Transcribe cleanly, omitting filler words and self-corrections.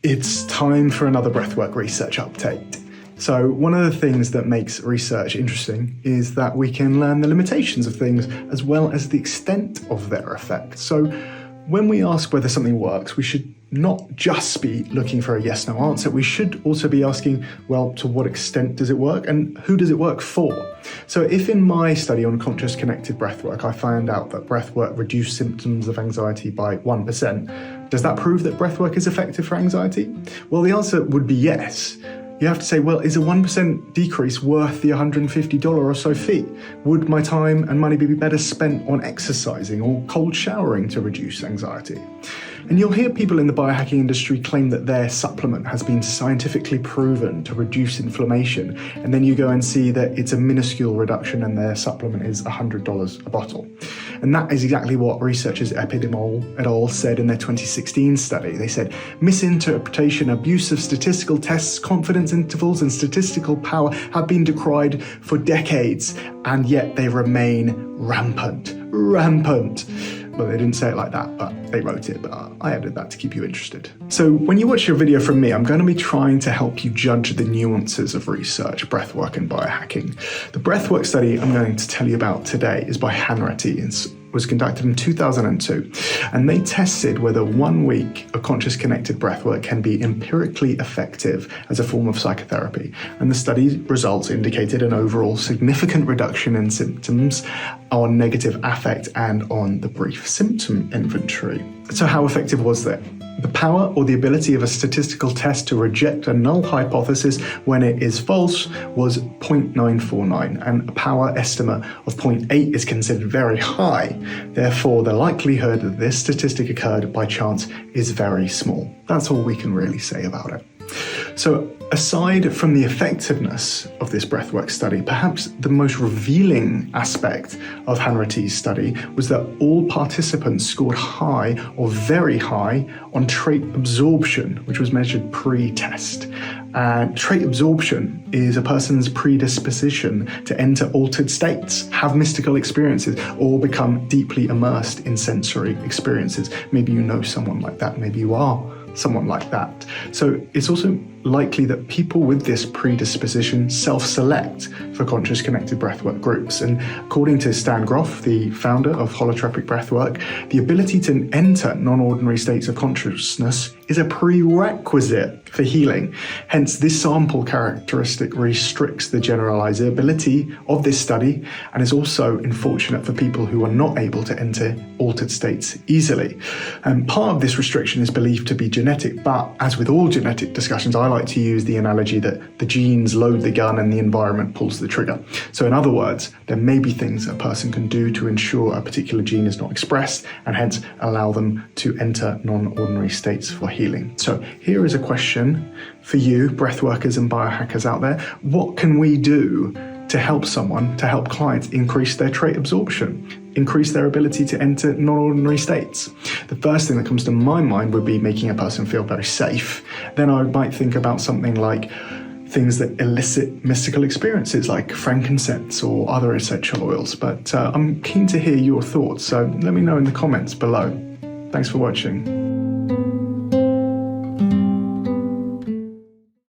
It's time for another breathwork research update. So one of the things that makes research interesting is that we can learn the limitations of things as well as the extent of their effect. So when we ask whether something works, we should not just be looking for a yes/no answer. We should also be asking, well, to what extent does it work and who does it work for? So if in my study on conscious connected breathwork, I found out that breathwork reduced symptoms of anxiety by 1%, does that prove that breathwork is effective for anxiety? Well, the answer would be yes. You have to say, well, is a 1% decrease worth the $150 or so fee? Would my time and money be better spent on exercising or cold showering to reduce anxiety? And you'll hear people in the biohacking industry claim that their supplement has been scientifically proven to reduce inflammation, and then you go and see that it's a minuscule reduction and their supplement is $100 a bottle. And that is exactly what researchers Epidemiol et al. Said in their 2016 study. They said, misinterpretation, abuse of statistical tests, confidence intervals, and statistical power have been decried for decades, and yet they remain rampant. Well, they didn't say it like that, but they wrote it, but I added that to keep you interested. So when you watch your video from me, I'm going to be trying to help you judge the nuances of research, breathwork and biohacking. The breathwork study I'm going to tell you about today is by Hanratty. It was conducted in 2002, and they tested whether 1 week of conscious connected breathwork can be empirically effective as a form of psychotherapy. And the study results indicated an overall significant reduction in symptoms on negative affect and on the brief symptom inventory. So how effective was that? The power or the ability of a statistical test to reject a null hypothesis when it is false was 0.949, and a power estimate of 0.8 is considered very high. Therefore, the likelihood that this statistic occurred by chance is very small. That's all we can really say about it. So aside from the effectiveness of this breathwork study, perhaps the most revealing aspect of Hanratty's study was that all participants scored high or very high on trait absorption, which was measured pre-test. And trait absorption is a person's predisposition to enter altered states, have mystical experiences, or become deeply immersed in sensory experiences. Maybe you know someone like that, maybe you are someone like that. So it's also likely that people with this predisposition self-select for conscious connected breathwork groups. And according to Stan Grof, the founder of holotropic breathwork, the ability to enter non-ordinary states of consciousness is a prerequisite for healing. Hence, this sample characteristic restricts the generalizability of this study and is also unfortunate for people who are not able to enter altered states easily. And part of this restriction is believed to be genetic, but as with all genetic discussions, I like to use the analogy that the genes load the gun and the environment pulls the trigger. So in other words, there may be things a person can do to ensure a particular gene is not expressed and hence allow them to enter non-ordinary states for healing. So here is a question for you, breathworkers and biohackers out there. What can we do to help someone, to help clients increase their trait absorption, increase their ability to enter non-ordinary states? The first thing that comes to my mind would be making a person feel very safe. Then I might think about something like things that elicit mystical experiences like frankincense or other essential oils. But I'm keen to hear your thoughts, so let me know in the comments below. Thanks for watching.